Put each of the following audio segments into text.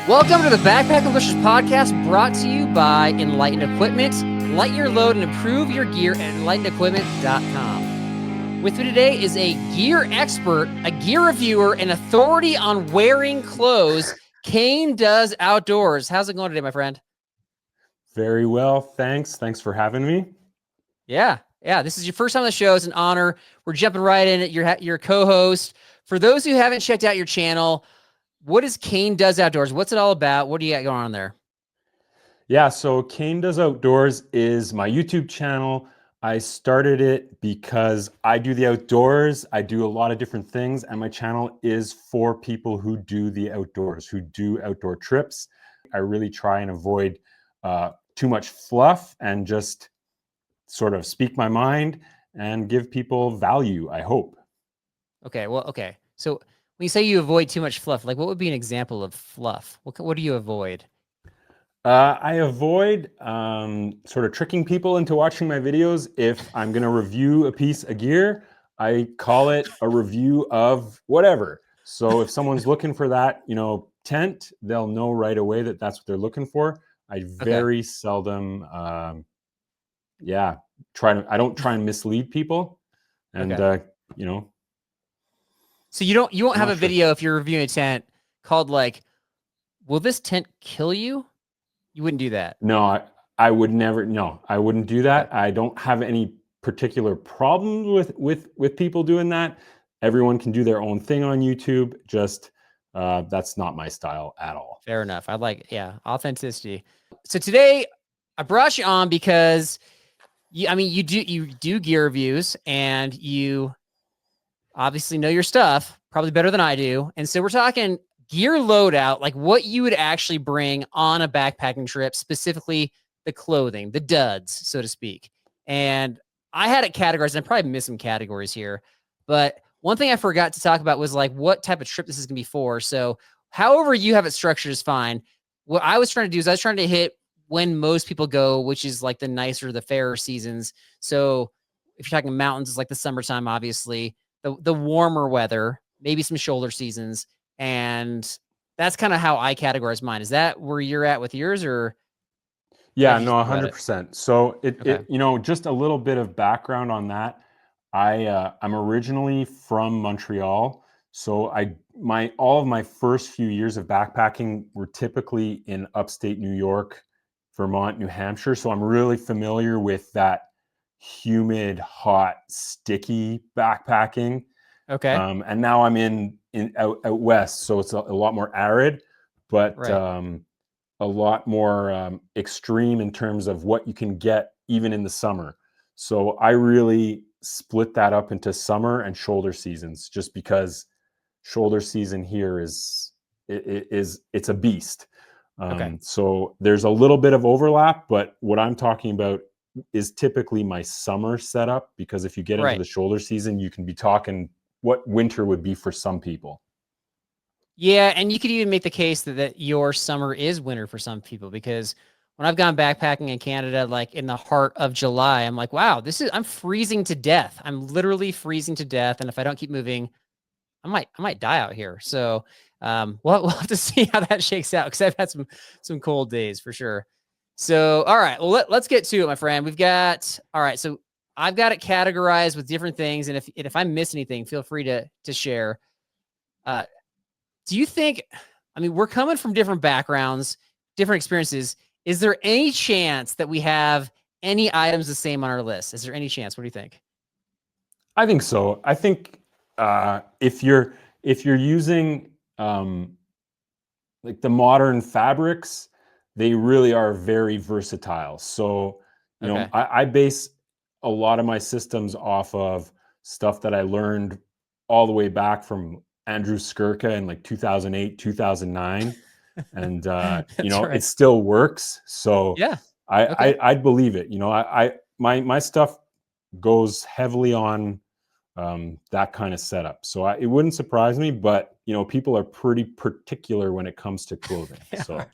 Welcome to the Backpacking Bushers podcast, brought to you by Enlightened Equipment. Lighten your load and improve your gear at enlightenedequipment.com. With me today is a gear expert, a gear reviewer, an authority on wearing clothes. Kane Does Outdoors. How's it going today, my friend? Very well, thanks. Thanks for having me. Yeah. This is your first time on the show. It's an honor. We're jumping right in. Your co-host. For those who haven't checked out your channel, what is Kane Does Outdoors? What's it all about? What do you got going on there? Yeah, so Kane Does Outdoors is my YouTube channel. I started it because I do the outdoors. I do a lot of different things, and my channel is for people who do the outdoors, who do outdoor trips. I really try and avoid too much fluff and just sort of speak my mind and give people value, I hope. Okay. So when you say you avoid too much fluff, like what would be an example of fluff? What do you avoid? I avoid sort of tricking people into watching my videos. If I'm going to review a piece of gear, I call it a review of whatever. So if someone's looking for that, tent, they'll know right away that that's what they're looking for. I very seldom, I don't try and mislead people. And, So you won't have a video if you're reviewing a tent called like, will this tent kill you? You wouldn't do that. No, I would never. No, I wouldn't do that. Okay. I don't have any particular problem with people doing that. Everyone can do their own thing on YouTube. Just that's not my style at all. Fair enough. I like, authenticity. So today I brought you on because you do gear reviews and you obviously know your stuff probably better than I do. And so we're talking gear loadout, like what you would actually bring on a backpacking trip, specifically the clothing, the duds, so to speak. And I had it categorized, and I probably missed some categories here, but one thing I forgot to talk about was like what type of trip this is going to be for. So however you have it structured is fine. What I was trying to do is I was trying to hit when most people go, which is like the nicer, the fairer seasons. So if you're talking mountains, it's like the summertime, obviously, the warmer weather, maybe some shoulder seasons. And that's kind of how I categorize mine. Is that where you're at with yours, or? Yeah, no, 100%. So it just a little bit of background on that. I'm originally from Montreal. So all of my first few years of backpacking were typically in upstate New York, Vermont, New Hampshire. So I'm really familiar with that humid, hot, sticky backpacking. Okay. And now I'm out west, so it's a lot more arid, but a lot more extreme in terms of what you can get even in the summer. So I really split that up into summer and shoulder seasons, just because shoulder season here it's a beast. So there's a little bit of overlap, but what I'm talking about is typically my summer setup, because if you get into the shoulder season, you can be talking what winter would be for some people. Yeah, and you could even make the case that your summer is winter for some people, because when I've gone backpacking in Canada, like in the heart of July, I'm like, wow, I'm freezing to death. I'm literally freezing to death, and if I don't keep moving, I might die out here. So we'll have to see how that shakes out, because I've had some cold days for sure. So all right, well let's get to it, my friend. So I've got it categorized with different things, and if I miss anything, feel free to share. Do you think, we're coming from different backgrounds, different experiences. Is there any chance that we have any items the same on our list? Is there any chance? What do you think? I think so. I think if you're using like the modern fabrics, they really are very versatile. So, I base a lot of my systems off of stuff that I learned all the way back from Andrew Skirka in like 2008, 2009. And, it still works. So yeah, I'd believe it. My stuff goes heavily on that kind of setup. So it wouldn't surprise me, but people are pretty particular when it comes to clothing. So.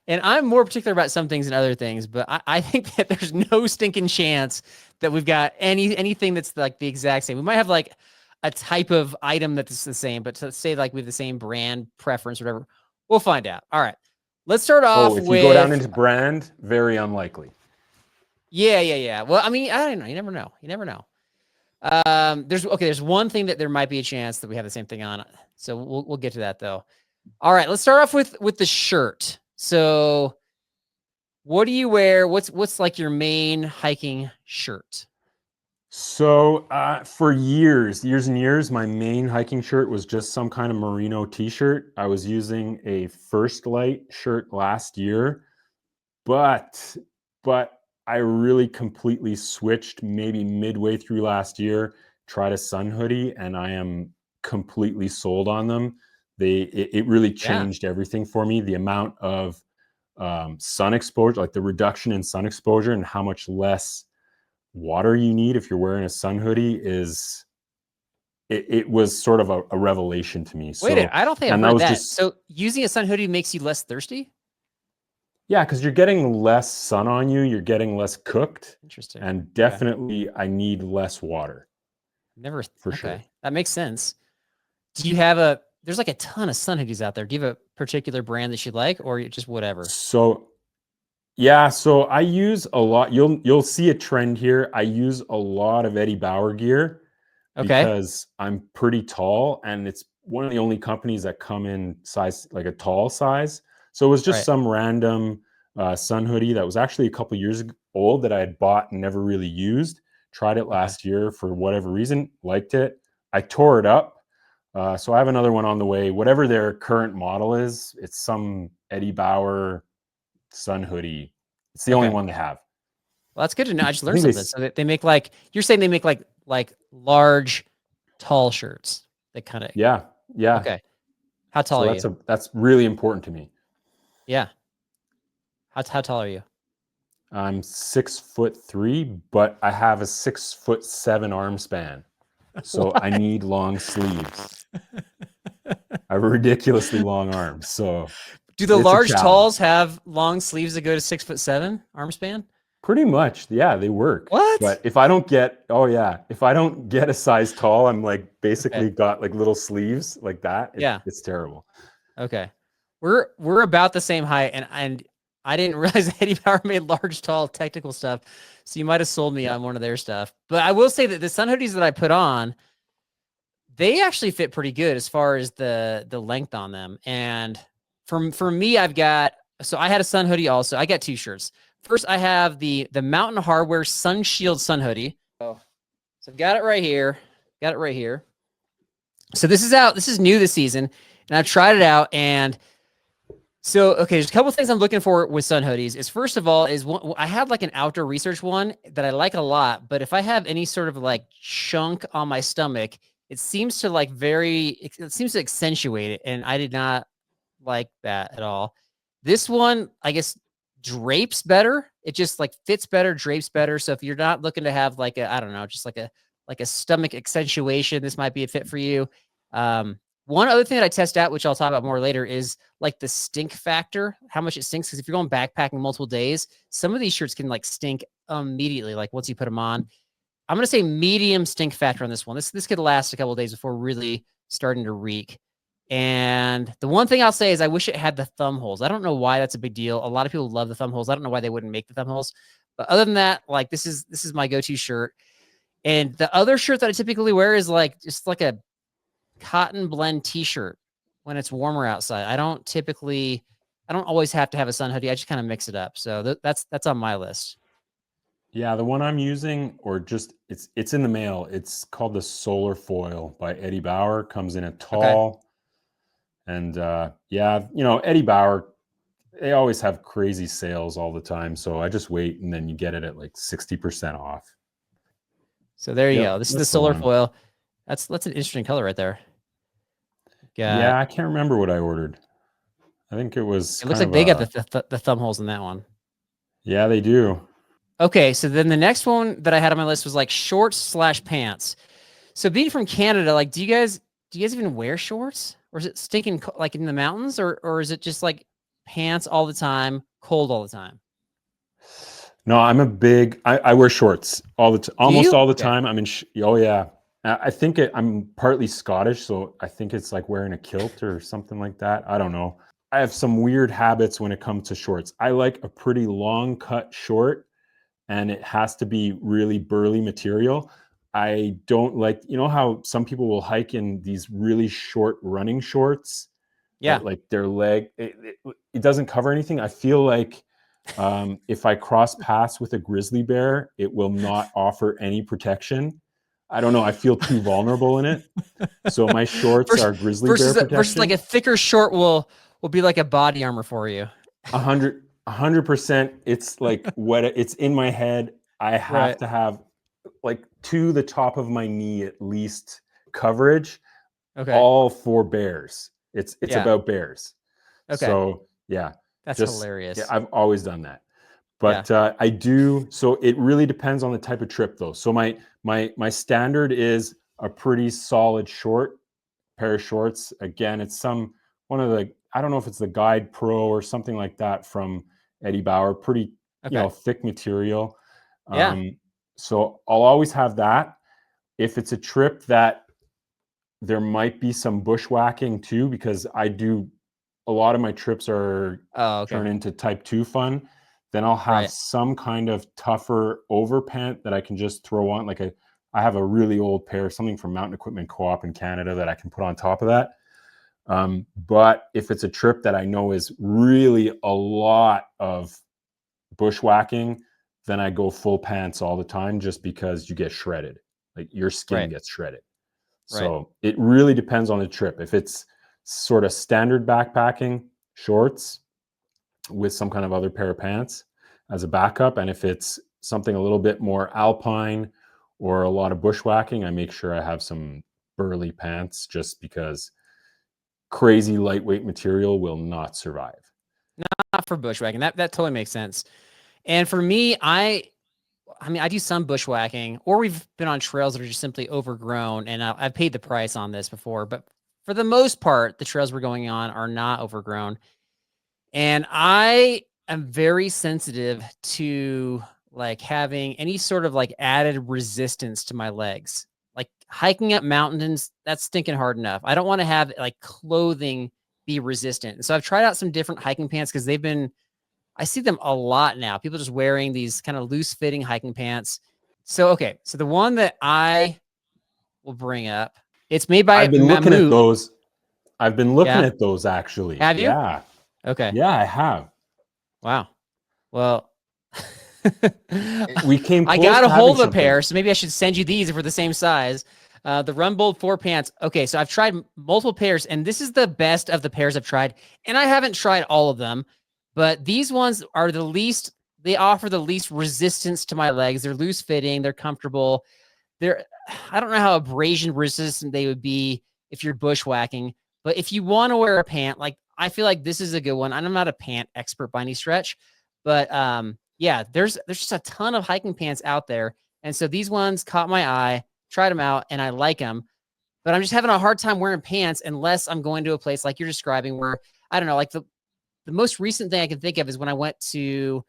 And I'm more particular about some things than other things, but I think that there's no stinking chance that we've got anything that's like the exact same. We might have like a type of item that's the same, but to say like we have the same brand preference or whatever, We'll find out. All right. Let's start Oh, off if you go down with into brand, very unlikely. yeah. Well, I mean, I don't know. You never know. You never know. There's one thing that there might be a chance that we have the same thing on. So we'll get to that though. All right, let's start off with the shirt. So what do you wear? What's like your main hiking shirt? So for years and years, my main hiking shirt was just some kind of merino t-shirt. I was using a First Light shirt last year, but I really completely switched maybe midway through last year, tried a sun hoodie, and I am completely sold on them. It really Yeah. changed everything for me. The amount of sun exposure, like the reduction in sun exposure and how much less water you need if you're wearing a sun hoodie it was sort of a revelation to me. Wait, So, I don't think I've and that heard was that. just, So using a sun hoodie makes you less thirsty? yeah, because you're getting less sun on you, you're getting less cooked, Interesting. and Okay. definitely I need less water Never. for sure. Okay. That makes sense. Do you have there's like a ton of sun hoodies out there. Do you have a particular brand that you like or just whatever? So yeah, so I use a lot. You'll see a trend here. I use a lot of Eddie Bauer gear Okay. because I'm pretty tall, and it's one of the only companies that come in size like a tall size. So it was just Right. some random sun hoodie that was actually a couple years old that I had bought and never really used. Tried it Okay. last year for whatever reason, liked it. I tore it up. So I have another one on the way. Whatever their current model is, it's some Eddie Bauer sun hoodie. It's the only Okay. one they have. Well, that's good to know. I just I learned think they, something. So they make like you're saying they make like large, tall shirts. They kind of yeah, yeah. okay. How tall So are you? that's really important to me. Yeah. How tall are you? I'm 6'3", but I have a 6'7" arm span, so I What? need long sleeves. I have a ridiculously long arm, so Do the it's a large challenge. talls have long sleeves that go to 6'7" arm span? Pretty much, yeah, they work. What? But if I don't get, oh yeah, if I don't get a size tall, I'm like Okay. basically got like little sleeves like that. Yeah. It's terrible. Okay. We're about the same height, and I didn't realize Eddie Bauer made large, tall technical stuff. So you might have sold me on one of their stuff. But I will say that the sun hoodies that I put on, they actually fit pretty good as far as the length on them. And for me, I've got so I had a sun hoodie also. I got two shirts. First, I have the Mountain Hardwear Sun Shield sun hoodie. Oh, so I've got it right here. Got it right here. So this is out. This is new this season, and I've tried it out. And so, okay, there's a couple of things I'm looking for with sun hoodies. Is first of all, is one, I have like an outdoor research one that I like a lot, but if I have any sort of like chunk on my stomach, it seems to like it seems to accentuate it, and I did not like that at all. This one, I guess, drapes better. It just like fits better, drapes better. So if you're not looking to have like I don't know, just like a stomach accentuation, this might be a fit for you. One other thing that I test out, which I'll talk about more later, is like the stink factor, how much it stinks. Because if you're going backpacking multiple days, some of these shirts can like stink immediately, like once you put them on. I'm gonna say medium stink factor on this one. This could last a couple of days before really starting to reek. And the one thing I'll say is I wish it had the thumb holes. I don't know why that's a big deal. A lot of people love the thumb holes. I don't know why they wouldn't make the thumb holes. But other than that, like this is my go-to shirt. And the other shirt that I typically wear is like just like a cotton blend t-shirt when it's warmer outside. I don't always have to have a sun hoodie. I just kind of mix it up. So that's on my list. Yeah, the one I'm using, or just it's in the mail. It's called the Solar Foil by Eddie Bauer. Comes in a Okay. tall, and yeah, Eddie Bauer. They always have crazy sales all the time, so I just wait, and then you get it at like 60% off. So there you Yep, go. This is the that's the solar one. foil. That's an interesting color right there. Got Yeah, I can't remember what I ordered. I think it was it looks kind like of they got a, the thumb holes in that one. yeah, they do. Okay, so then the next one that I had on my list was like shorts slash pants. So being from Canada, like, do you guys even wear shorts, or is it stinking like in the mountains, or is it just like pants all the time, cold all the time? No, I'm a big. I wear shorts all the Do almost you? all the Okay, time. Oh yeah. I think I'm partly Scottish, so I think it's like wearing a kilt or something like that. I don't know. I have some weird habits when it comes to shorts. I like a pretty long cut short, and it has to be really burly material. I don't like, you know how some people will hike in these really short running shorts Yeah. that like their leg, it doesn't cover anything. I feel like if I cross paths with a grizzly bear, it will not offer any protection. I don't know. I feel too vulnerable in it. So my shorts are grizzly bear Versus like protection. a thicker short will be like a body armor for you. 100%. It's like what it's in my head. I have Right. to have like to the top of my knee at least coverage, Okay. all for bears. It's Yeah. about bears. Okay. So yeah, That's just yeah, hilarious. I've always done that. Yeah. But I do. So it really depends on the type of trip, though. So my standard is a pretty solid short pair of shorts. Again, it's one of the, I don't know if it's the Guide Pro or something like that from Eddie Bauer. Pretty, Okay. thick material. Yeah. So I'll always have that. If it's a trip that there might be some bushwhacking too, because I do a lot of my trips are Oh, okay. turn into type 2 fun, then I'll have Right. some kind of tougher overpant that I can just throw on. I have a really old pair, something from Mountain Equipment Co-op in Canada that I can put on top of that. But if it's a trip that I know is really a lot of bushwhacking, then I go full pants all the time just because you get shredded. Like your skin Right. gets shredded. Right. So it really depends on the trip. If it's sort of standard backpacking, shorts with some kind of other pair of pants as a backup, and if it's something a little bit more alpine or a lot of bushwhacking, I make sure I have some burly pants just because crazy lightweight material will not survive. Not for bushwhacking. That totally makes sense. And for me, I mean, I do some bushwhacking, or we've been on trails that are just simply overgrown, and I've paid the price on this before. But for the most part, the trails we're going on are not overgrown, and I am very sensitive to like having any sort of like added resistance to my legs. Like hiking up mountains, that's stinking hard enough. I don't want to have like clothing be resistant. And so I've tried out some different hiking pants because I see them a lot now. People just wearing these kind of loose fitting hiking pants. So, okay. So the one that I will bring up, it's made by I've been looking at Mammut. those. I've been looking Yeah. at those actually. Have you? Yeah. Okay. Yeah, I have. Wow. Well, We came I close got a to having hold of a something. pair, so maybe I should send you these if we're the same size. The Rumbold 4 pants. Okay, so I've tried multiple pairs, and this is the best of the pairs I've tried. And I haven't tried all of them, but these ones are the least, they offer the least resistance to my legs. They're loose fitting, they're comfortable. I don't know how abrasion resistant they would be if you're bushwhacking, but if you want to wear a pant, like I feel like this is a good one. I'm not a pant expert by any stretch, but yeah, there's just a ton of hiking pants out there. And so these ones caught my eye, tried them out, and I like them. But I'm just having a hard time wearing pants unless I'm going to a place like you're describing where I don't know, like the most recent thing I can think of is when I went to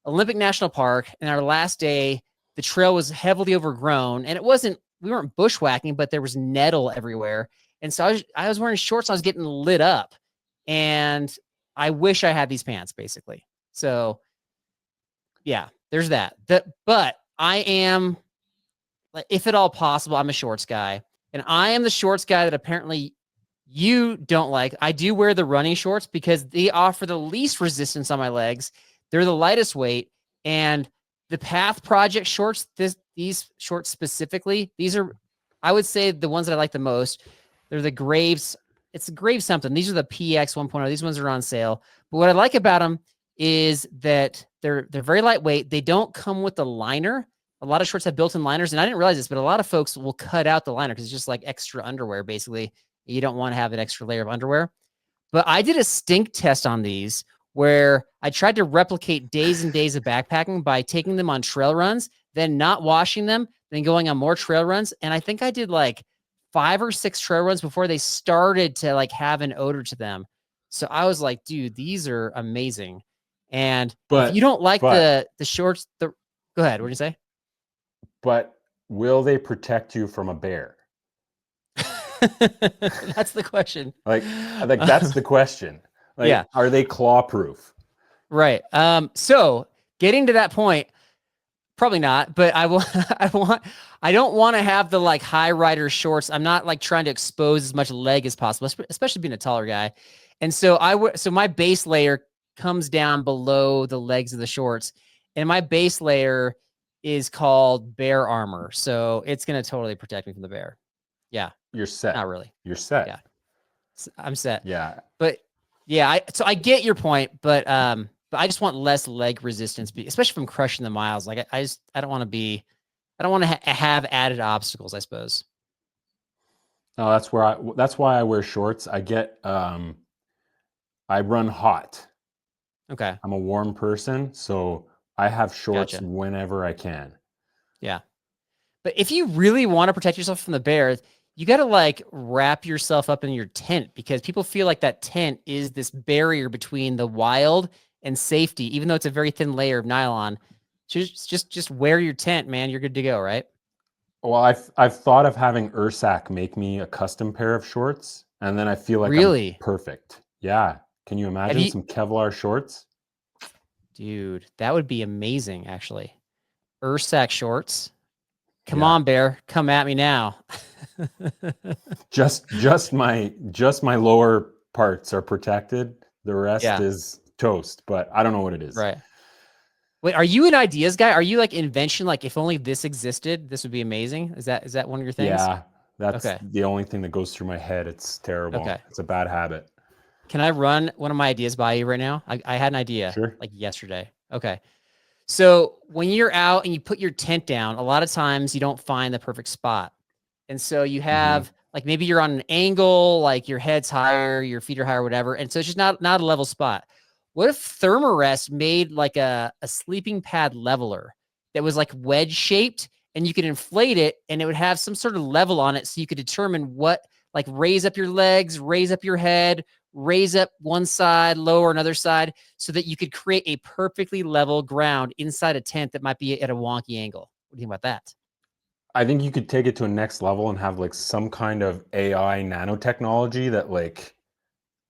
Olympic National Park, and our last day, the trail was heavily overgrown, and we weren't bushwhacking, but there was nettle everywhere. And so I was wearing shorts, and I was getting lit up. And I wish I had these pants, basically. So yeah, there's that. But I am, like, if at all possible, I'm a shorts guy. And I am the shorts guy that apparently you don't like. I do wear the running shorts because they offer the least resistance on my legs. They're the lightest weight. And the Path Project shorts, these shorts specifically, these are, I would say, the ones that I like the most. They're the Graves. It's a Graves something. These are the PX 1.0. These ones are on sale. But what I like about them is that they're very lightweight. They don't come with the liner. A lot of shorts have built-in liners, and I didn't realize this, but a lot of folks will cut out the liner because it's just like extra underwear, basically. You don't want to have an extra layer of underwear. But I did a stink test on these where I tried to replicate days and days of backpacking by taking them on trail runs, then not washing them, then going on more trail runs. And I think I did like 5 or 6 trail runs before they started to like have an odor to them. So I was like, dude, these are amazing. And if you But don't like but the shorts, go ahead. What did you say? but will they protect you from a bear? That's the question. Like that's the question. Yeah. Like, are they claw proof? Right. So getting to that point, probably not, but I will, I don't want to have the like high rider shorts. I'm not like trying to expose as much leg as possible, especially being a taller guy. And so so my base layer comes down below the legs of the shorts, and my base layer is called bear armor. So it's going to totally protect me from the bear. Yeah. You're set. Not really. You're set. Yeah. I'm set. Yeah. But yeah, so I get your point, but I just want less leg resistance, especially from crushing the miles. Like I don't want to have added obstacles, I suppose. No, that's why I wear shorts. I run hot. Okay. I'm a warm person, so I have shorts Gotcha. whenever I can. Yeah. But if you really want to protect yourself from the bears, you got to like wrap yourself up in your tent, because people feel like that tent is this barrier between the wild and safety, even though it's a very thin layer of nylon. Just wear your tent, man. You're good to go, right? Well, I've thought of having Ursac make me a custom pair of shorts, and then I feel like I'm Really? perfect. Yeah. Can you Have imagine you, some Kevlar shorts? dude, that would be amazing, actually. Ursac shorts. Come Yeah. on, bear. Come at me now. Just my lower parts are protected. The rest Yeah, is toast, but I don't know what it is. right. Wait, are you an ideas guy? Are you like invention? Like, if only this existed, this would be amazing. Is that one of your things? Yeah, that's Okay. the only thing that goes through my head. It's terrible. Okay. It's a bad habit. Can I run one of my ideas by you right now? I had an idea Sure. like yesterday. Okay. So when you're out and you put your tent down, a lot of times you don't find the perfect spot. And so you Hmm. have like, maybe you're on an angle, like your head's higher, your feet are higher, whatever. And so it's just not a level spot. What if Thermarest made like a sleeping pad leveler that was like wedge shaped, and you could inflate it and it would have some sort of level on it, so you could determine what, like, raise up your legs, raise up your head, raise up one side, lower another side, so that you could create a perfectly level ground inside a tent that might be at a wonky angle. What do you think about that? I think you could take it to a next level and have like some kind of AI nanotechnology that like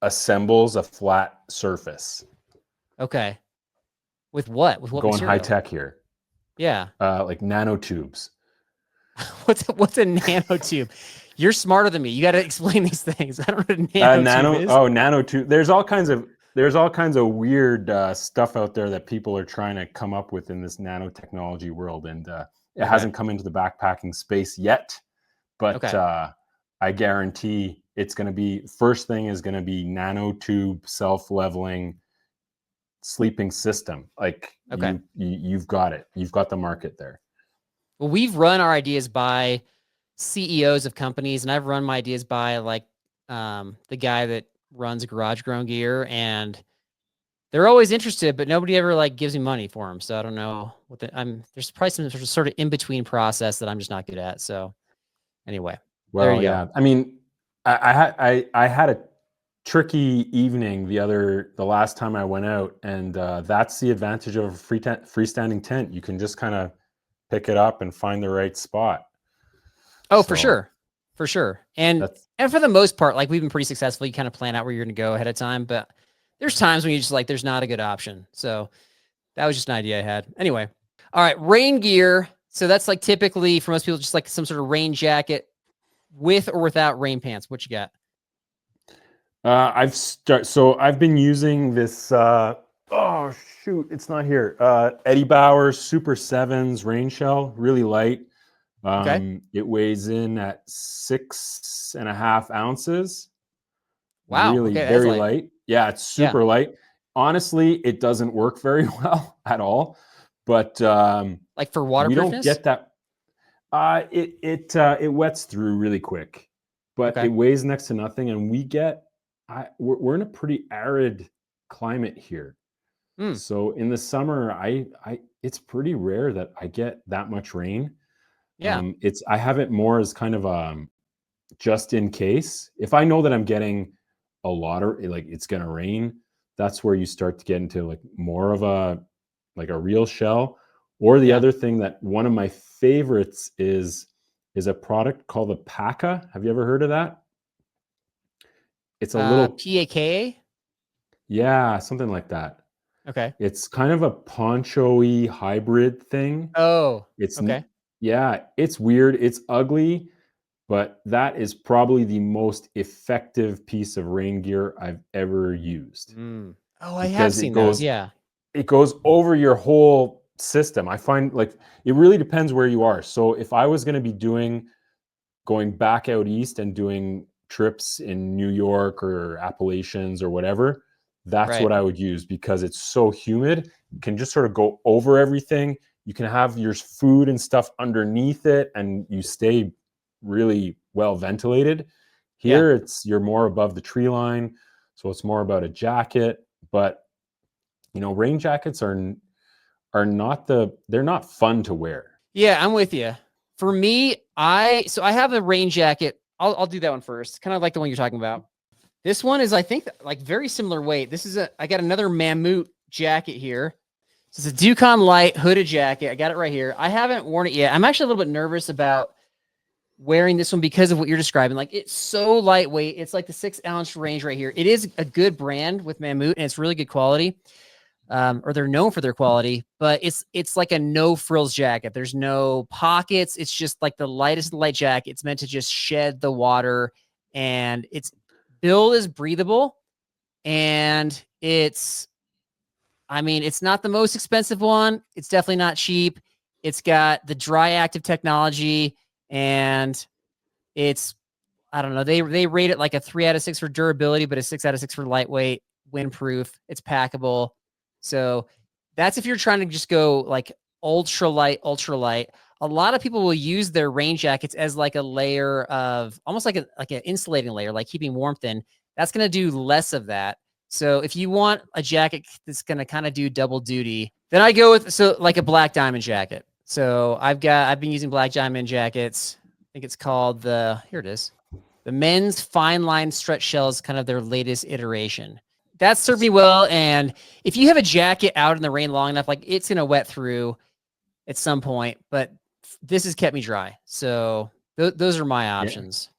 assembles a flat surface. Okay. With what? With what Going high material? tech here. Yeah. Like nanotubes. What's a nanotube? You're smarter than me. You got to explain these things. I don't know what a nanotube is. Nanotube. There's all kinds of weird stuff out there that people are trying to come up with in this nanotechnology world, and it Okay. hasn't come into the backpacking space yet. But Okay. I guarantee it's going to be, first thing is going to be nanotube self-leveling sleeping system. Like Okay. you've got it. You've got the market there. Well, we've run our ideas by CEOs of companies, and I've run my ideas by like the guy that runs Garage Grown Gear, and they're always interested, but nobody ever like gives me money for them. So I don't know what there's probably some sort of in between process that I'm just not good at. So anyway, there Well, you go. yeah. I mean, I had a tricky evening the last time I went out, and that's the advantage of a freestanding tent. You can just kind of pick it up and find the right spot. Oh, for So sure. For sure. And that's for the most part, like, we've been pretty successful. You kind of plan out where you're going to go ahead of time, but there's times when you just like, there's not a good option. So that was just an idea I had. Anyway. All right. Rain gear. So that's like typically for most people, just like some sort of rain jacket with or without rain pants. What you got? so I've been using this oh shoot, it's not here. Eddie Bauer Super Sevens rain shell, really light. Okay. It weighs in at 6.5 ounces. Wow. Really Okay. That's very light. light. Yeah, it's Yeah. super light. Honestly, it doesn't work very well at all. But Like for we don't waterproofness. get that. It wets through really quick, but it Okay. weighs next to nothing, and we're in a pretty arid climate here. Hmm. So in the summer, I it's pretty rare that I get that much rain. Yeah. I have it more as kind of just in case. If I know that I'm getting a lot of, like, it's gonna rain, that's where you start to get into like more of a real shell. Or the Yeah. other thing, that one of my favorites is a product called the Paca. Have you ever heard of that? It's a little, PAKA. Yeah, something like that. Okay. It's kind of a poncho-y hybrid thing. Oh, It's okay. yeah, it's weird. It's ugly, but that is probably the most effective piece of rain gear I've ever used Mm. Oh, I have because it seen those. goes Yeah. it goes over your whole system. I find like it really depends where you are. So if I was going to be going back out east and doing trips in New York or Appalachians or whatever, that's Right. what I would use because it's so humid. You can just sort of go over everything. You can have your food and stuff underneath it and you stay really well ventilated. Yeah. Here you're more above the tree line, so it's more about a jacket, but rain jackets are not they're not fun to wear. Yeah, I'm with you. For me, I have a rain jacket. I'll do that one first. Kind of like the one you're talking about. This one is, I think, like very similar weight. I got another Mammut jacket here. So it's a Ducon Light hooded jacket. I got it right here. I haven't worn it yet. I'm actually a little bit nervous about wearing this one because of what you're describing. Like, it's so lightweight. It's like the 6-ounce range right here. It is a good brand with Mammut, and it's really good quality. Or they're known for their quality, but it's like a no frills jacket. There's no pockets. It's just like the lightest light jacket. It's meant to just shed the water, and its build is breathable, and it's not the most expensive one. It's definitely not cheap. It's got the dry active technology, and it's, I don't know. They rate it like a 3 out of 6 for durability, but a 6 out of 6 for lightweight, windproof. It's packable. So that's if you're trying to just go like ultra light, ultra light. A lot of people will use their rain jackets as like a layer of almost like an insulating layer, like keeping warmth in. That's going to do less of that. So if you want a jacket that's going to kind of do double duty, then I go with like a black diamond jacket. So I've been using black diamond jackets. I think it's called here it is. The men's fine line stretch shell is kind of their latest iteration. That served me well. And if you have a jacket out in the rain long enough, like it's going to wet through at some point, but this has kept me dry. So those are my Yeah. options.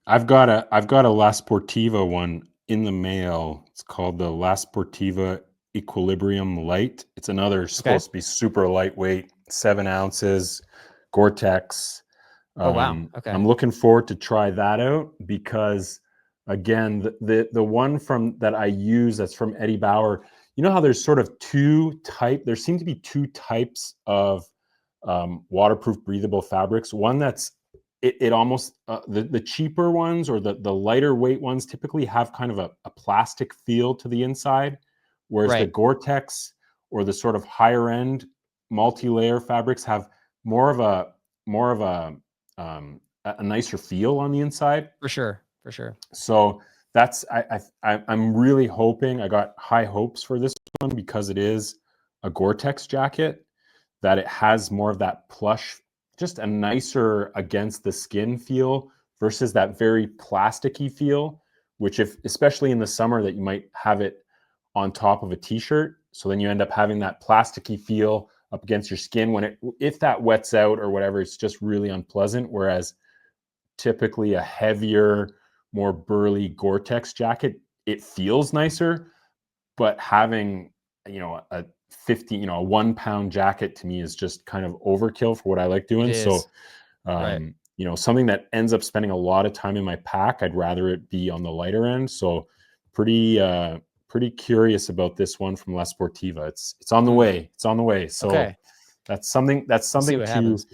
I've got a La Sportiva one in the mail. It's called the La Sportiva Equilibrium Light. It's Okay. supposed to be super lightweight, 7 ounces, Gore-Tex. Oh, wow. Okay. I'm looking forward to try that out because, again, the one from that I use that's from Eddie Bauer. You know how there's sort of there seem to be two types of waterproof, breathable fabrics. One that's it almost the cheaper ones or the lighter weight ones typically have kind of a plastic feel to the inside, whereas the Right. Gore-Tex or the sort of higher end multi-layer fabrics have more of a nicer feel on the inside. For sure. For sure. So that's I'm really hoping, I got high hopes for this one because it is a Gore-Tex jacket, that it has more of that plush, just a nicer against the skin feel versus that very plasticky feel, which especially in the summer that you might have it on top of a t-shirt. So then you end up having that plasticky feel up against your skin if that wets out or whatever, it's just really unpleasant. Whereas typically a heavier, more burly Gore-Tex jacket, it feels nicer, but having, a 50, a 1 pound jacket to me is just kind of overkill for what I like It doing. So, is. Right. something that ends up spending a lot of time in my pack, I'd rather it be on the lighter end. So pretty curious about this one from La Sportiva. It's on the Mm. way. It's on the way. So Okay. that's something We'll see what to happens.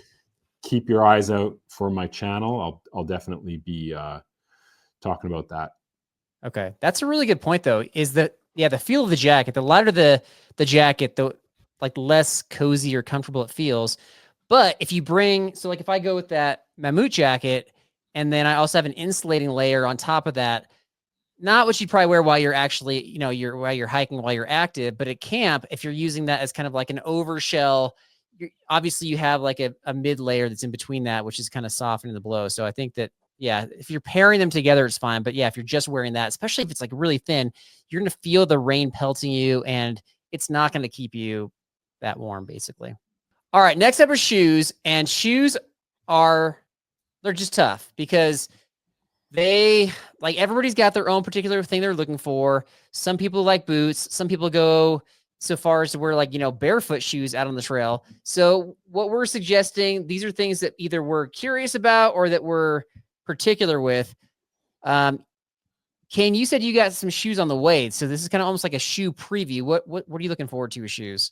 keep your eyes out for my channel. I'll definitely be talking about that. Okay. That's a really good point though, is that, yeah, the feel of the jacket, the lighter the jacket, the like less cozy or comfortable it feels. But if you like if I go with that Mammut jacket and then I also have an insulating layer on top of that, not what you'd probably wear while you're actually, while you're hiking, while you're active, but at camp, if you're using that as kind of like an overshell, obviously you have like a mid layer that's in between that, which is kind of softening the blow. So I think that, yeah, if you're pairing them together, it's fine. But yeah, if you're just wearing that, especially if it's like really thin, you're going to feel the rain pelting you and it's not going to keep you that warm, basically. All right. Next up are shoes, and shoes they're just tough because they like everybody's got their own particular thing they're looking for. Some people like boots. Some people go so far as to wear like, barefoot shoes out on the trail. So what we're suggesting, these are things that either we're curious about or that we're particular with. Kane, you said you got some shoes on the way. So this is kind of almost like a shoe preview. What are you looking forward to with shoes?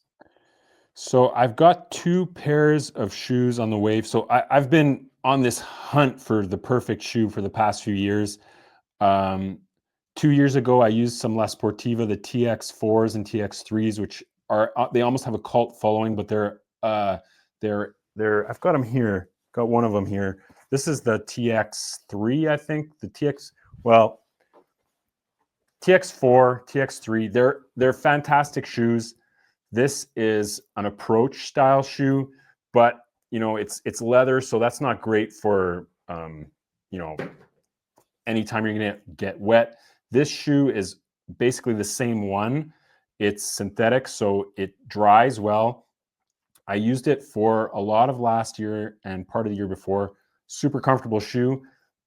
So I've got 2 pairs of shoes on the wave. So I've been on this hunt for the perfect shoe for the past few years. Um, 2 years ago, I used some La Sportiva, the TX4s and TX3s, which are they almost have a cult following, but they're I've got them here. Got one of them here. This is the TX3, I think. The TX4, TX3. They're fantastic shoes. This is an approach style shoe, but it's leather, so that's not great for anytime you're gonna get wet. This shoe is basically the same one. It's synthetic, so it dries well. I used it for a lot of last year and part of the year before. Super comfortable shoe,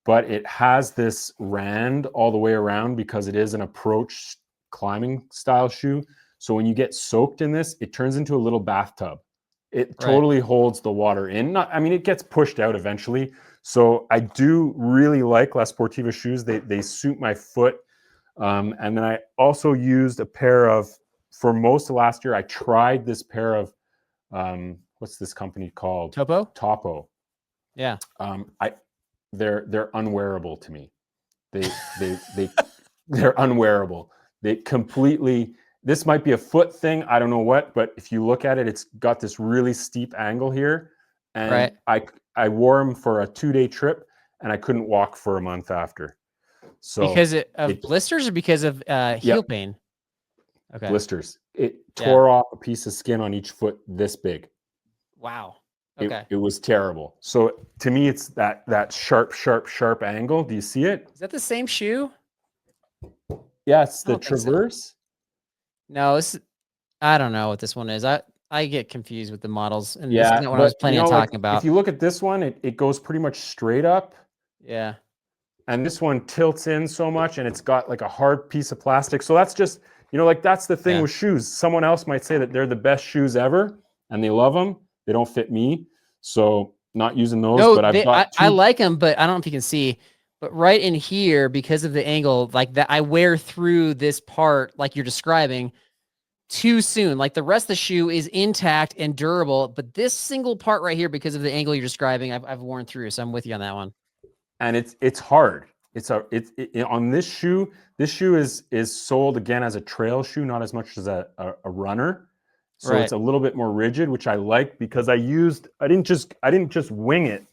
but it has this rand all the way around because it is an approach climbing style shoe. So when you get soaked in this, it turns into a little bathtub. It totally holds the water in. It gets pushed out eventually. So I do really like La Sportiva shoes. They suit my foot. And then I also used a pair of, for most of last year, I tried this pair of, what's this company called? Topo. Yeah. They're unwearable to me. They're unwearable. They completely, this might be a foot thing. I don't know what, but if you look at it, it's got this really steep angle here. And I wore them for a 2-day trip and I couldn't walk for a month after. So because of blisters or because of heel pain? Okay. Blisters. It tore off a piece of skin on each foot this big. Wow. Okay. It was terrible. So to me, it's that sharp angle. Do you see it? Is that the same shoe? Yeah, it's the Traverse. No, I don't know what this one is. I get confused with the models, and this is not what I was planning on talking about. If you look at this one, it goes pretty much straight up. Yeah. And this one tilts in so much, and it's got like a hard piece of plastic. So that's just, that's the thing with shoes. Someone else might say that they're the best shoes ever, and they love them. They don't fit me, so not using those. No, but I like them, but I don't know if you can see. But right in here, because of the angle, like that, I wear through this part, like you're describing, too soon. Like the rest of the shoe is intact and durable, but this single part right here, because of the angle you're describing, I've worn through. So I'm with you on that one. And it's hard. On this shoe. This shoe is sold again as a trail shoe, not as much as a runner. So it's a little bit more rigid, which I like because I didn't just wing it.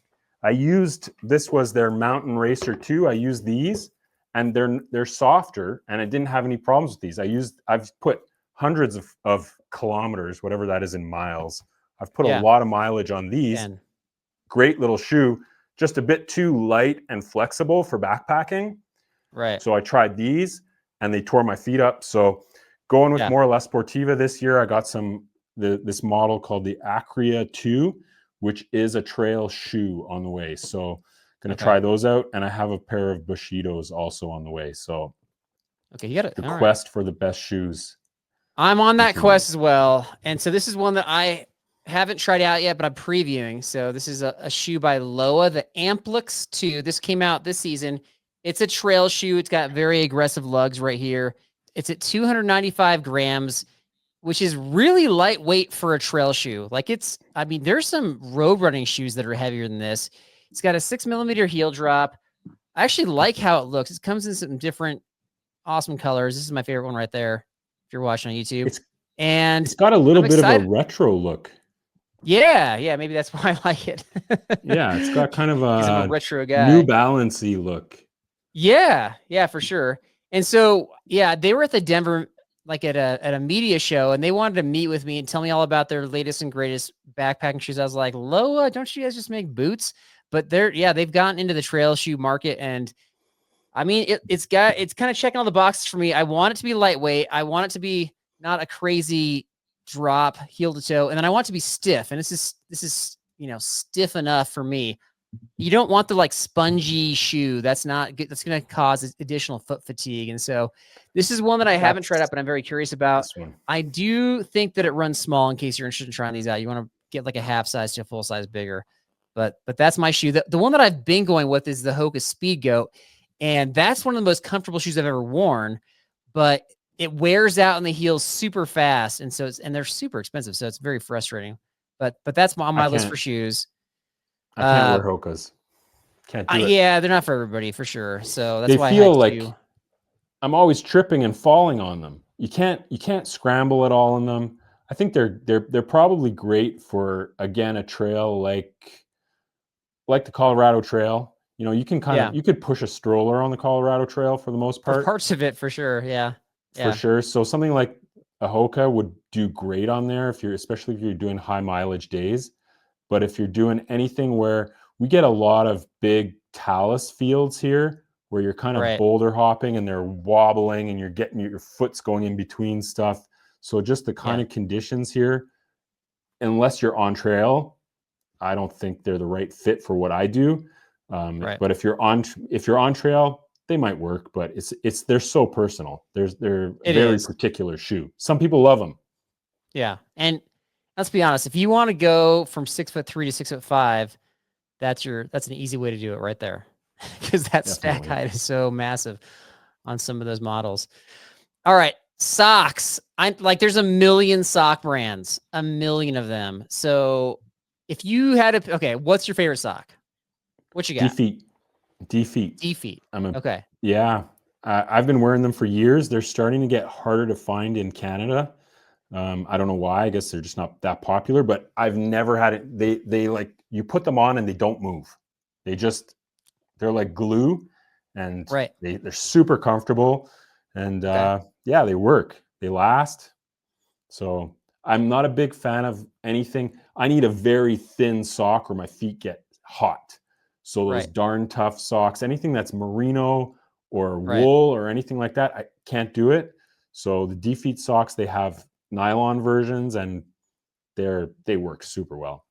This was their Mountain Racer 2. I used these, and they're softer, and I didn't have any problems with these. I've put hundreds of kilometers, whatever that is in miles. I've put a lot of mileage on these. Great little shoe, just a bit too light and flexible for backpacking. Right. So I tried these, and they tore my feet up. So going with more La Sportiva this year, I got this model called the Acria 2, which is a trail shoe on the way. So going to try those out. And I have a pair of Bushidos also on the way. So you got the quest for the best shoes. I'm on that quest as well. And so this is one that I haven't tried out yet, but I'm previewing. So this is a shoe by Loa, the Amplix 2. This came out this season. It's a trail shoe. It's got very aggressive lugs right here. It's at 295 grams, which is really lightweight for a trail shoe. Like there's some road running shoes that are heavier than this. It's got a 6mm heel drop. I actually like how it looks. It comes in some different awesome colors. This is my favorite one right there, if you're watching on YouTube. It's got a little bit of a retro look. Yeah, maybe that's why I like it. Yeah, it's got kind of a retro guy. New Balance-y look. Yeah, for sure. And so, they were at the Denver, like at a media show, and they wanted to meet with me and tell me all about their latest and greatest backpacking shoes. I was like, Loa, don't you guys just make boots? But they've gotten into the trail shoe market, and I mean, it's kind of checking all the boxes for me. I want it to be lightweight. I want it to be not a crazy drop heel to toe, and then I want it to be stiff. And this is stiff enough for me. you don't want the like spongy shoe. That's not good. That's going to cause additional foot fatigue. And so this is one that I haven't tried out, but I'm very curious about. This one. I do think that it runs small in case you're interested in trying these out. You want to get like a half size to a full size bigger. But that's my shoe. The one that I've been going with is the Hoka Speed Goat. And that's one of the most comfortable shoes I've ever worn, but it wears out in the heels super fast. And so they're super expensive. So it's very frustrating, but that's on my list for shoes. I can't wear Hokas. Can't do it. Yeah, they're not for everybody for sure. So that's They why feel I like I'm always tripping and falling on them. You can't scramble at all in them. I think they're probably great for, again, a trail like the Colorado Trail. You know, you can you could push a stroller on the Colorado Trail for the most part. For parts of it, for sure. Yeah. For sure. So something like a Hoka would do great on there especially if you're doing high mileage days. But if you're doing anything where we get a lot of big talus fields here where you're kind of boulder hopping and they're wobbling and you're getting your foot's going in between stuff. So just the kind of conditions here, unless you're on trail, I don't think they're the right fit for what I do. But if you're on trail, they might work, but they're so personal. They're a very particular shoe. Some people love them. Yeah. And let's be honest, if you want to go from 6'3" to 6'5", that's an easy way to do it right there. Because that stack height is so massive on some of those models. All right. Socks. There's a million sock brands, a million of them. So if you had what's your favorite sock? What you got? Defeat. Okay. Yeah. I've been wearing them for years. They're starting to get harder to find in Canada. I don't know why. I guess they're just not that popular, but I've never had it. They like, you put them on and they don't move. They're like glue, and they're super comfortable, and they work. They last. So I'm not a big fan of anything. I need a very thin sock or my feet get hot. So those darn tough socks, anything that's merino or wool or anything like that, I can't do it. So the Defeat socks, they have nylon versions and they work super well.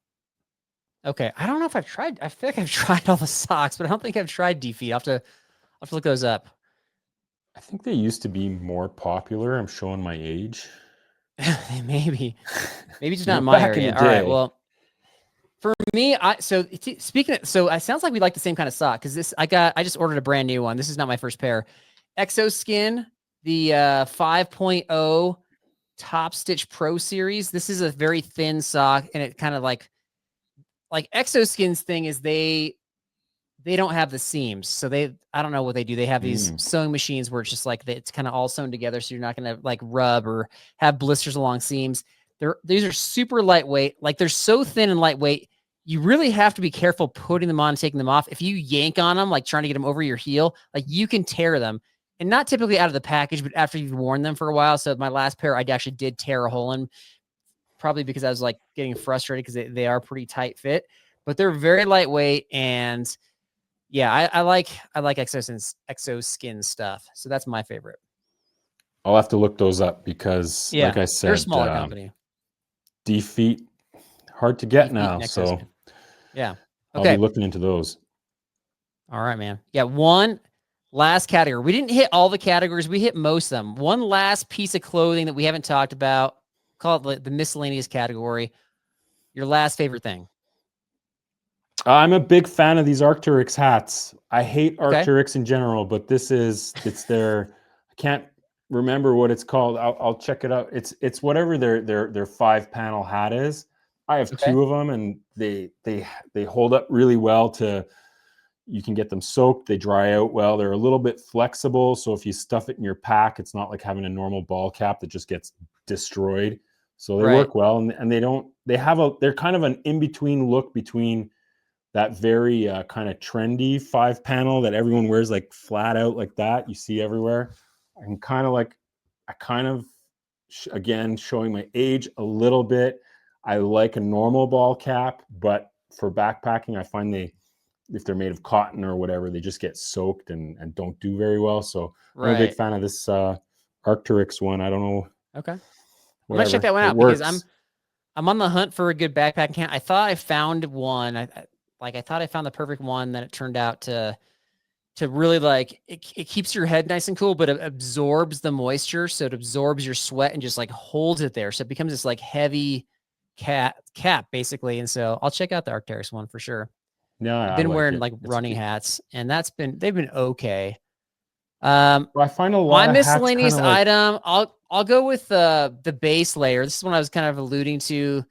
Okay. I don't know if I've tried. I feel like I've tried all the socks, but I don't think I've tried Defeat. I'll have to look those up. I think they used to be more popular. I'm showing my age. Maybe just not my area. All right. Well, for me, so it sounds like we like the same kind of sock, because I just ordered a brand new one. This is not my first pair. Exoskin, the 5.0 Top Stitch Pro Series. This is a very thin sock, and it kind of like Exoskin's thing is they don't have the seams. So I don't know what they do. They have these sewing machines where it's just like it's kind of all sewn together. So you're not going to like rub or have blisters along seams. These are super lightweight. Like, they're so thin and lightweight. You really have to be careful putting them on and taking them off. If you yank on them, like trying to get them over your heel, like you can tear them, and not typically out of the package, but after you've worn them for a while. So my last pair, I actually did tear a hole in, probably because I was like getting frustrated because they are pretty tight fit, but they're very lightweight. And yeah, I like Exoskin stuff. So that's my favorite. I'll have to look those up because, like I said, they're a smaller company. Defeat, hard to get now. So yeah, I'll be looking into those. All right, man. Yeah, one last category. We didn't hit all the categories. We hit most of them. One last piece of clothing that we haven't talked about. Call it the miscellaneous category. Your last favorite thing. I'm a big fan of these Arc'teryx hats. I hate Arc'teryx in general, but it's their, I can't remember what it's called. I'll check it out. It's whatever their 5-panel hat is. I have 2 of them, and they hold up really well. You can get them soaked. They dry out well. They're a little bit flexible, so if you stuff it in your pack, it's not like having a normal ball cap that just gets destroyed. So they work well, and they're kind of an in-between look between that very kind of trendy 5-panel that everyone wears like flat out like that you see everywhere. Again, showing my age a little bit. I like a normal ball cap, but for backpacking, I find if they're made of cotton or whatever, they just get soaked and don't do very well. So I'm a big fan of this Arc'teryx one. I don't know. Okay. I'm gonna check that one out because I'm on the hunt for a good backpacking hat. I thought I found one. like I thought I found the perfect one. Then it turned out to really like it keeps your head nice and cool, but it absorbs the moisture. So it absorbs your sweat and just like holds it there. So it becomes this like heavy cap basically. And so I'll check out the Arc'teryx one for sure. No, I've I been like wearing it. like It's running good. hats, and they've been okay. Well, I find a My lot of hats kind miscellaneous of like, item, I'll go with the base layer. This is what I was kind of alluding to.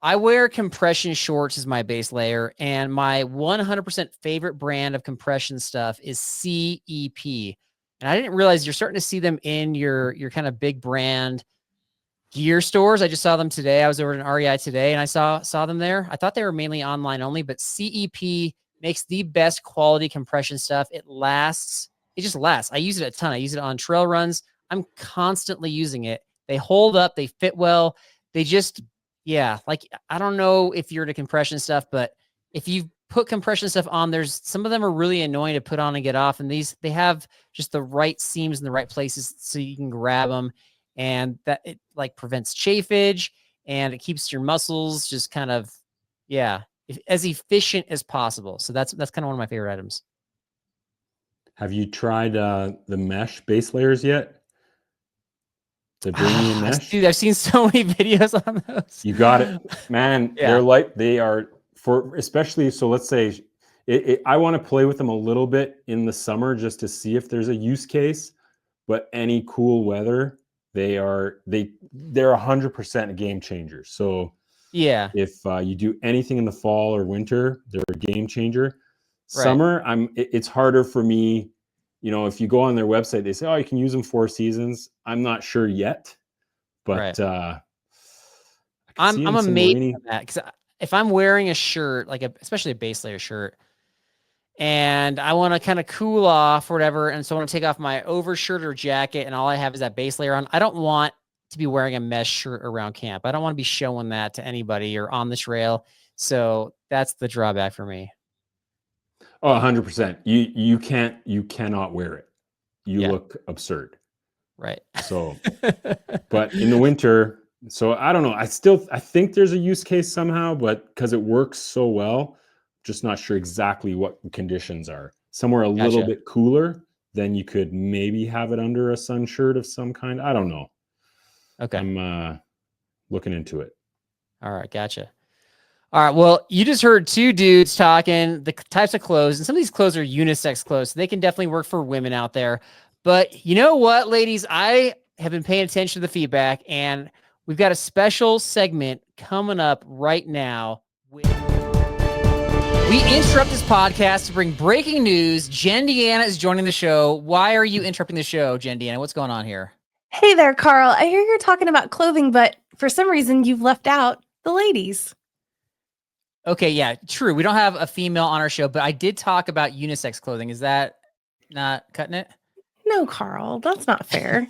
I wear compression shorts as my base layer, and my 100% favorite brand of compression stuff is CEP. And I didn't realize you're starting to see them in your kind of big brand gear stores. I just saw them today. I was over at an REI today, and I saw them there. I thought they were mainly online only, but CEP makes the best quality compression stuff. It lasts. It just lasts. I use it a ton. I use it on trail runs. I'm constantly using it. They hold up. They fit well. They just, yeah, like I don't know if you're into compression stuff, but if you put compression stuff on, there's some of them are really annoying to put on and get off. And these, they have just the right seams in the right places so you can grab them, and that it like prevents chafage, and it keeps your muscles just kind of, yeah, as efficient as possible. So that's kind of one of my favorite items. have you tried the mesh base layers yet? The premium mesh? Dude, I've seen so many videos on those. You got it, man. Yeah. They are for, especially, so let's say I want to play with them a little bit in the summer just to see if there's a use case, but any cool weather, they're 100% a game changer. So Yeah. if you do anything in the fall or winter, they're a game changer. Right. Summer, it's harder for me. You know, if you go on their website, they say, oh, you can use them 4 seasons. I'm not sure yet, but Right. I could I'm see them some amazed rainy. at that, because if I'm wearing a shirt, like especially a base layer shirt, and I want to kind of cool off or whatever, and so I want to take off my overshirt or jacket, and all I have is that base layer on, I don't want to be wearing a mesh shirt around camp. I don't want to be showing that to anybody or on the trail. So that's the drawback for me. Oh, 100%. You cannot wear it. You Yeah. look absurd. Right. So, but in the winter, so I don't know. I think there's a use case somehow, but because it works so well, just not sure exactly what the conditions are. Somewhere a little Gotcha. bit cooler, then you could maybe have it under a sun shirt of some kind. I don't know. Okay. I'm looking into it. All right. Gotcha. All right. Well, you just heard two dudes talking the types of clothes, and some of these clothes are unisex clothes. So they can definitely work for women out there. But you know what, ladies? I have been paying attention to the feedback, and we've got a special segment coming up right now. We interrupt this podcast to bring breaking news. Jen Deanna is joining the show. Why are you interrupting the show, Jen Deanna? What's going on here? Hey there, Carl. I hear you're talking about clothing, but for some reason you've left out the ladies. Okay, yeah, true. We don't have a female on our show, but I did talk about unisex clothing. Is that not cutting it? No, Carl, that's not fair.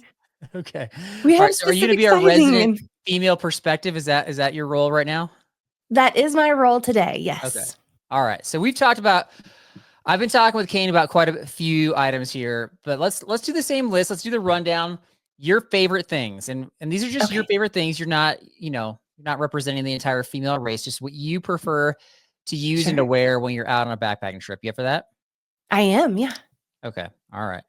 Okay. We All have right, so are you going to specific be our sizing, resident and female perspective? Is that your role right now? that is my role today. Yes. Okay. All right. So I've been talking with Kane about quite a few items here, but let's do the same list. Let's do the rundown. Your favorite things, and these are just your Okay. favorite things. You're not, not representing the entire female race, just what you prefer to use and to Sure. wear when you're out on a backpacking trip. You up for that? I am. Yeah. Okay. All right.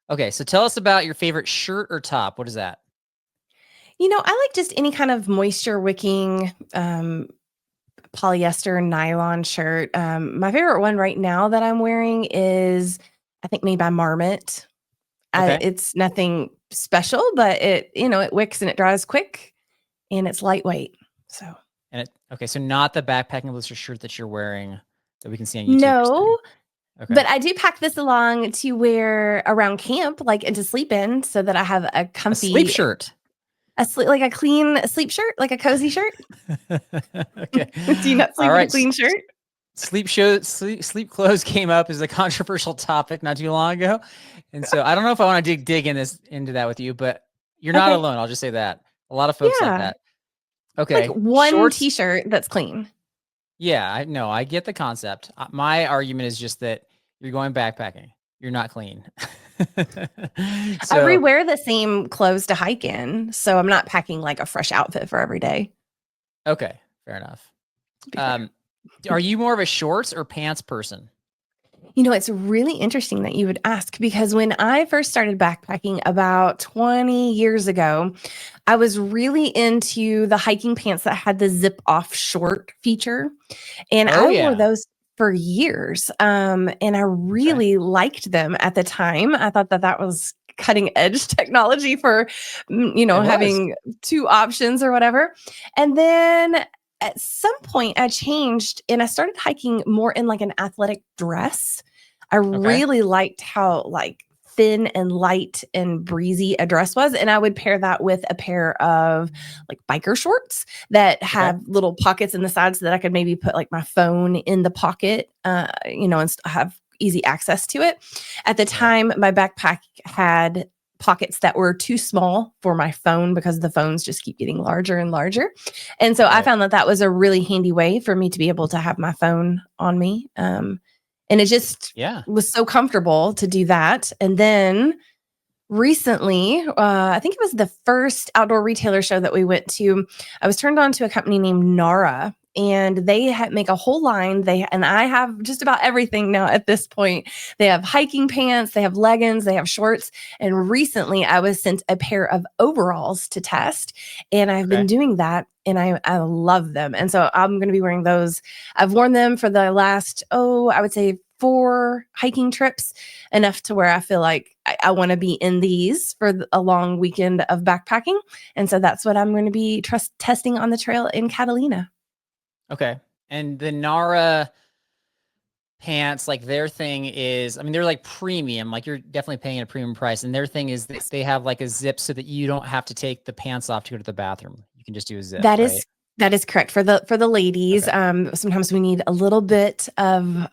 Okay. So tell us about your favorite shirt or top. What is that? I like just any kind of moisture wicking, polyester nylon shirt. My favorite one right now that I'm wearing is, I think, made by Marmot. Okay. It's nothing special, but it wicks and it dries quick, and it's lightweight. So. Okay. So not the backpacking blister shirt that you're wearing that we can see on YouTube. No, Okay. but I do pack this along to wear around camp, like, and to sleep in, so that I have a comfy sleep shirt, like a clean sleep shirt, like a cozy shirt. Okay. Do you not sleep in a clean shirt? Sleep sleep clothes came up as a controversial topic not too long ago, and so I don't know if I want to dig into that with you, but you're not alone. I'll just say that a lot of folks like that. Okay, like one t-shirt that's clean. Yeah, I know. I get the concept. My argument is just that you're going backpacking. You're not clean. I rewear the same clothes to hike in, so I'm not packing like a fresh outfit for every day. Okay, fair enough. Are you more of a shorts or pants person? You know, it's really interesting that you would ask because when I first started backpacking about 20 years ago, I was really into the hiking pants that had the zip off short feature. And Oh I wore yeah. those for years. And I Okay. really liked them at the time. I thought that that was cutting edge technology for, It was. having two options or whatever. And then at some point I changed and I started hiking more in like an athletic dress. I Okay. really liked how like thin and light and breezy a dress was. And I would pair that with a pair of like biker shorts that Okay. have little pockets in the sides so that I could maybe put like my phone in the pocket, and have easy access to it. At the Right. time, my backpack had pockets that were too small for my phone because the phones just keep getting larger and larger. And so I Right. found that that was a really handy way for me to be able to have my phone on me. And it just Yeah. was so comfortable to do that. And then recently, I think it was the first outdoor retailer show that we went to. I was turned on to a company named Nara, and they make a whole line. And I have just about everything now at this point. They have hiking pants, they have leggings, they have shorts. And recently, I was sent a pair of overalls to test, and I've been Okay. doing that. And I love them. And so I'm going to be wearing those. I've worn them for the last, I would say 4 hiking trips, enough to where I feel like I want to be in these for a long weekend of backpacking. And so that's what I'm going to be testing on the trail in Catalina. Okay. And the Nara pants, like their thing is, I mean, they're like premium, like you're definitely paying a premium price. And their thing is they have like a zip so that you don't have to take the pants off to go to the bathroom. You can just do a zip, That right? is that is correct for the ladies. Okay. Sometimes we need a little bit of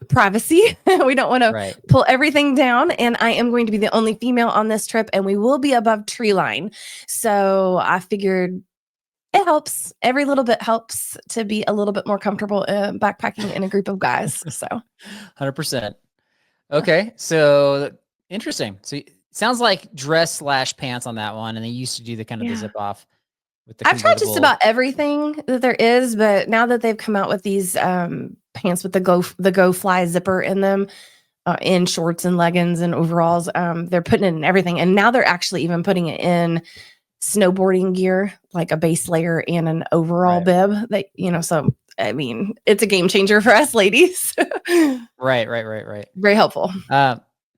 privacy. We don't want to Right. pull everything down. And I am going to be the only female on this trip, and we will be above tree line. So I figured it helps. Every little bit helps to be a little bit more comfortable backpacking in a group of guys. So 100%. Okay. So interesting. So it sounds like dress/pants on that one. And they used to do the kind of the yeah. zip off with the I've tried just convertible. about everything that there is, but now that they've come out with these pants with the Go Fly zipper in them, in shorts and leggings and overalls, they're putting it in everything, and now they're actually even putting it in snowboarding gear, like a base layer and an overall Right. bib. That so I mean, it's a game changer for us ladies. Right. Very helpful.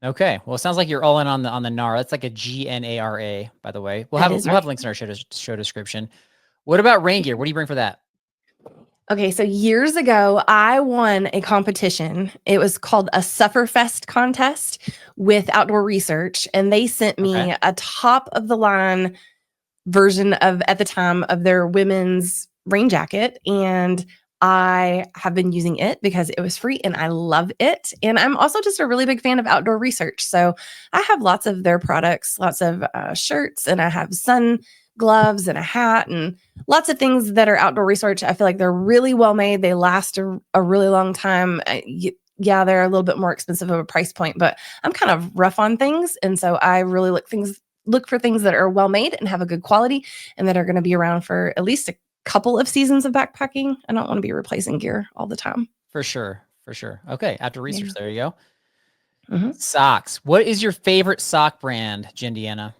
Okay. Well, it sounds like you're all in on the NARA. That's like a GNARA, by the way. We'll That have is we'll have right. links in our show description. What about rain gear? What do you bring for that? Okay, so years ago, I won a competition. It was called a Sufferfest contest with Outdoor Research, and they sent Okay. me a top of the line version of, at the time, of their women's rain jacket. And I have been using it because it was free and I love it. And I'm also just a really big fan of Outdoor Research. So I have lots of their products, lots of shirts, and I have sun gloves and a hat and lots of things that are Outdoor Research. I feel like they're really well made. They last a really long time. Yeah, they're a little bit more expensive of a price point, but I'm kind of rough on things. And so I really look for things that are well made and have a good quality and that are going to be around for at least a couple of seasons of backpacking. I don't want to be replacing gear all the time. For sure. Okay. After research, Yeah. there you go. Mhm. Socks. What is your favorite sock brand, Jen Deanna?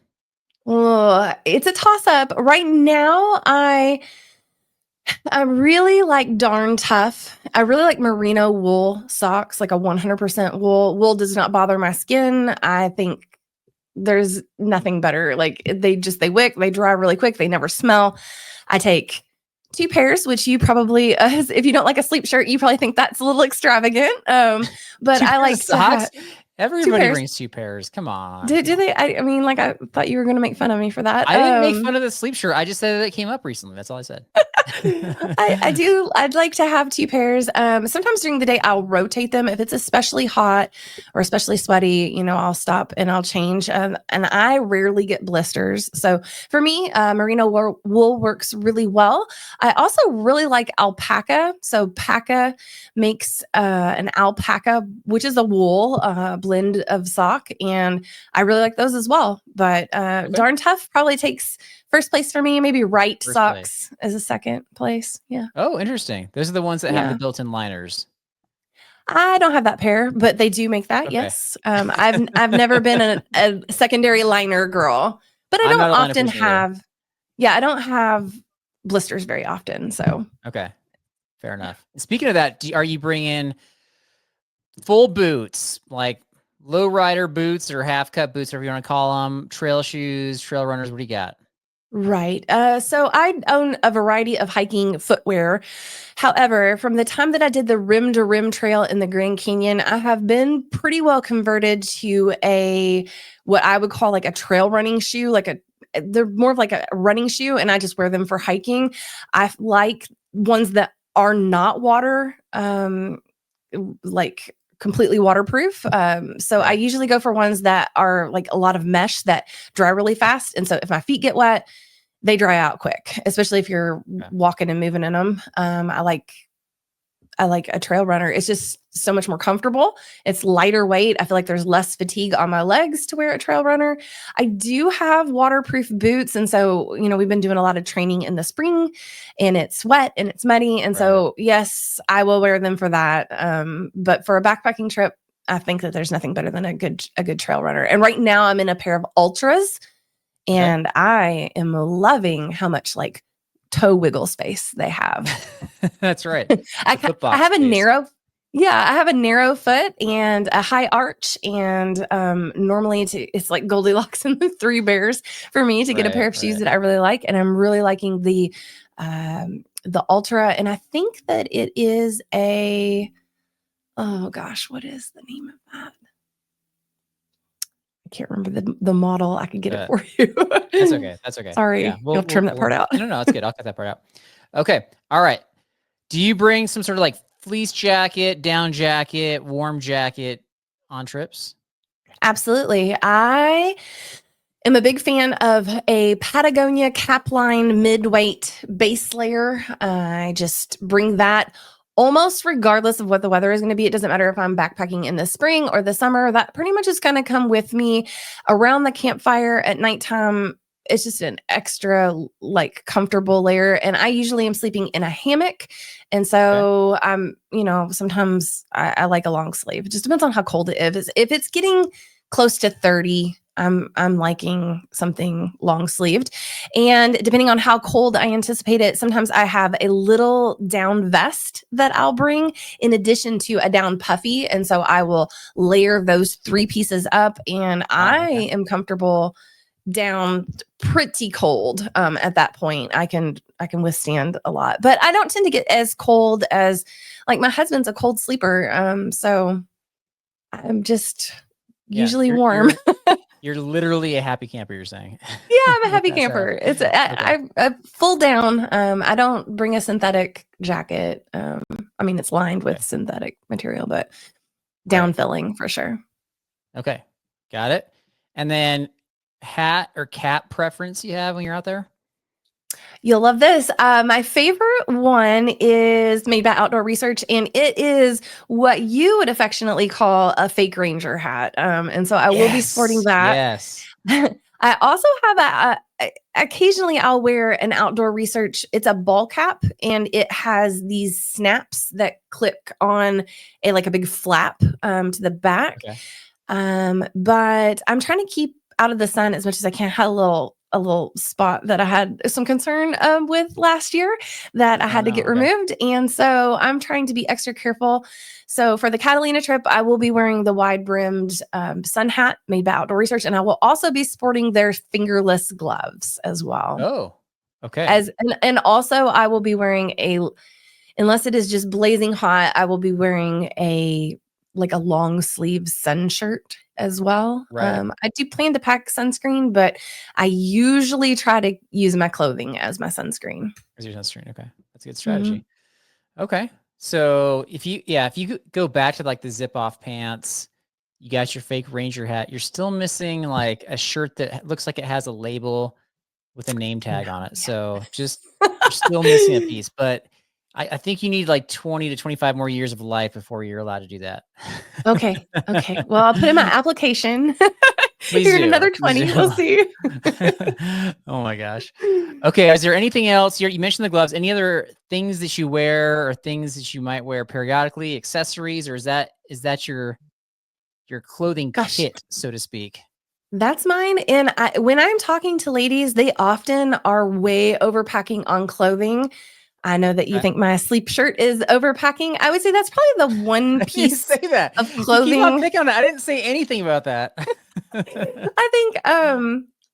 Well, it's a toss up. Right now, I really like Darn Tough. I really like merino wool socks, like a 100% wool. Wool does not bother my skin. I think there's nothing better. Like they wick, they dry really quick, they never smell. I take 2 pairs, which you probably, if you don't like a sleep shirt, you probably think that's a little extravagant. But Two I pairs of like to have socks? 2 Everybody pairs. brings 2 pairs. Come on. Do they? I mean, like I thought you were going to make fun of me for that. I didn't make fun of the sleep shirt. I just said that it came up recently. That's all I said. I do. I'd like to have 2 pairs. Sometimes during the day, I'll rotate them. If it's especially hot or especially sweaty, I'll stop and I'll change. And I rarely get blisters. So for me, merino wool works really well. I also really like alpaca. So Paca makes an alpaca, which is a wool blend of sock. And I really like those as well. But Okay. Darn Tough probably takes first place for me. Maybe Wright First socks as a second place. Yeah. Oh, interesting. Those are the ones that have the built-in liners. I don't have that pair, but they do make that. Okay. Yes. I've never been a secondary liner girl, but I I'm don't not a liner often person either. have. Yeah, I don't have blisters very often. So Okay, fair enough. Speaking of that, are you bringing full boots, like low rider boots or half cut boots, whatever you want to call them, trail shoes, trail runners? What do you got? Right. So I own a variety of hiking footwear. However, from the time that I did the rim to rim trail in the Grand Canyon, I have been pretty well converted to what I would call like a trail running shoe, they're more of like a running shoe, and I just wear them for hiking. I like ones that are not water, like completely waterproof. So I usually go for ones that are like a lot of mesh that dry really fast. And so if my feet get wet, they dry out quick, especially if you're walking and moving in them. I like a trail runner. It's just so much more comfortable. It's lighter weight. I feel like there's less fatigue on my legs to wear a trail runner. I do have waterproof boots. And so, we've been doing a lot of training in the spring, and it's wet and it's muddy. And so, yes, I will wear them for that. But for a backpacking trip, I think that there's nothing better than a good trail runner. And right now I'm in a pair of Ultras, and I am loving how much like toe wiggle space they have. That's right. I have a narrow foot and a high arch, and normally it's like Goldilocks and the Three Bears for me to get a pair of shoes that I really like, and I'm really liking the Ultra, and I think that it is what is the name of that? I can't remember the model. I could get it for you. That's okay. Sorry, you'll trim that part out. No, it's good. I'll cut that part out. Okay. All right. Do you bring some sort of like fleece jacket, down jacket, warm jacket on trips? Absolutely. I am a big fan of a Patagonia Capline mid-weight base layer. I just bring that almost regardless of what the weather is going to be. It doesn't matter if I'm backpacking in the spring or the summer. That pretty much is going to come with me around the campfire at nighttime. It's just an extra like comfortable layer. And I usually am sleeping in a hammock. And so I'm, sometimes I like a long sleeve. It just depends on how cold it is. If it's getting close to 30, I'm liking something long sleeved. And depending on how cold I anticipate it, sometimes I have a little down vest that I'll bring in addition to a down puffy. And so I will layer those three pieces up, and I am comfortable down pretty cold. At that point, I can withstand a lot, but I don't tend to get as cold as like my husband's a cold sleeper. So I'm just usually warm. You're literally a happy camper, you're saying. Yeah, I'm a happy camper. It's I full down. I don't bring a synthetic jacket. It's lined with synthetic material, but down filling for sure. Okay, got it. And then hat or cap preference you have when you're out there? You'll love this. My favorite one is made by Outdoor Research, and it is what you would affectionately call a fake ranger hat. And so I will be sporting that. Yes. I also have occasionally I'll wear an Outdoor Research. It's a ball cap, and it has these snaps that click on a big flap to the back. Okay. But I'm trying to keep out of the sun as much as I can. I had a little spot that I had some concern with last year that I had to get removed. And so I'm trying to be extra careful. So for the Catalina trip, I will be wearing the wide brimmed sun hat made by Outdoor Research. And I will also be sporting their fingerless gloves as well. Oh, okay. And also I will be wearing unless it is just blazing hot, I will be wearing a long sleeve sun shirt as well. Right. I do plan to pack sunscreen, but I usually try to use my clothing as my sunscreen. As your sunscreen. Okay. That's a good strategy. Mm-hmm. Okay. So if you go back to the zip off pants, you got your fake ranger hat, you're still missing a shirt that looks like it has a label with a name tag on it. So you're still missing a piece, but I think you need 20 to 25 more years of life before you're allowed to do that. Okay. Well, I'll put in my application. Please Here in do. another Please 20, do. we'll see. Oh my gosh. Okay. Is there anything else? You mentioned the gloves. Any other things that you wear or things that you might wear periodically, accessories, or is that your clothing Gosh. kit, so to speak? That's mine. And when I'm talking to ladies, they often are way overpacking on clothing. I know that you Okay. think my sleep shirt is overpacking. I would say that's probably the one I didn't piece say that. of You keep on clothing. picking on it. I didn't say anything about that. I think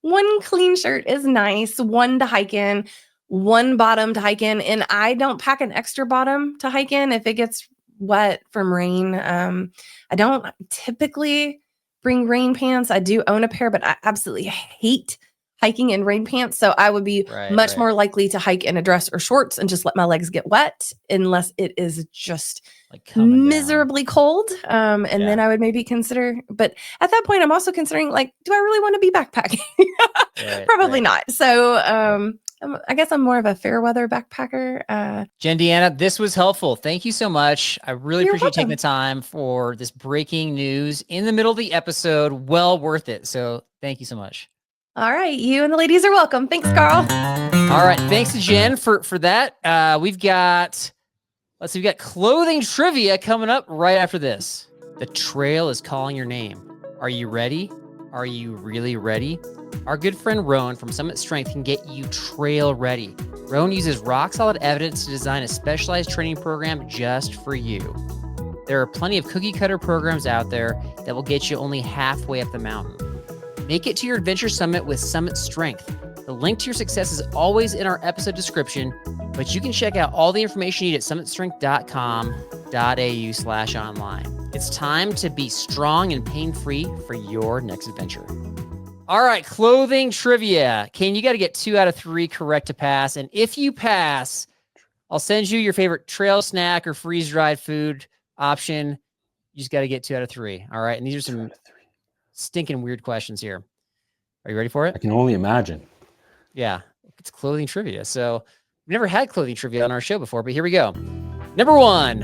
one clean shirt is nice, one to hike in, one bottom to hike in, and I don't pack an extra bottom to hike in if it gets wet from rain. I don't typically bring rain pants. I do own a pair, but I absolutely hate hiking in rain pants. So I would be much more likely to hike in a dress or shorts and just let my legs get wet unless it is just Like coming miserably cold. And then I would maybe consider, but at that point, I'm also considering like, do I really want to be backpacking? Probably not. So I guess I'm more of a fair weather backpacker. Jen Deanna, this was helpful. Thank you so much. I really You're appreciate you taking welcome. the time for this breaking news in the middle of the episode. Well worth it. So thank you so much. All right. You and the ladies are welcome. Thanks, Carl. All right. Thanks to Jen for that. We've got clothing trivia coming up right after this. The trail is calling your name. Are you ready? Are you really ready? Our good friend Roan from Summit Strength can get you trail ready. Roan uses rock-solid evidence to design a specialized training program just for you. There are plenty of cookie-cutter programs out there that will get you only halfway up the mountain. Make it to your adventure summit with Summit Strength. The link to your success is always in our episode description, but you can check out all the information you need at summitstrength.com.au/online. It's time to be strong and pain-free for your next adventure. All right, clothing trivia. Kane, you got to get 2 out of 3 correct to pass. And if you pass, I'll send you your favorite trail snack or freeze-dried food option. You just got to get 2 out of 3. All right. And these are some stinking weird questions here. Are you ready for it? I can only imagine. Yeah, it's clothing trivia. So we've never had clothing trivia on our show before, but here we go. Number 1,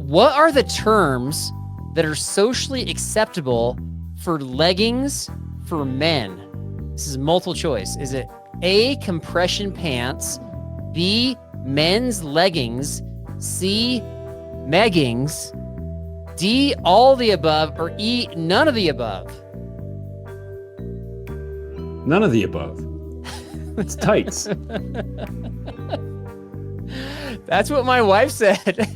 what are the terms that are socially acceptable for leggings for men? This is multiple choice. Is it A, compression pants, B, men's leggings, C, meggings, D, all the above, or E, none of the above? None of the above. It's tights. That's what my wife said.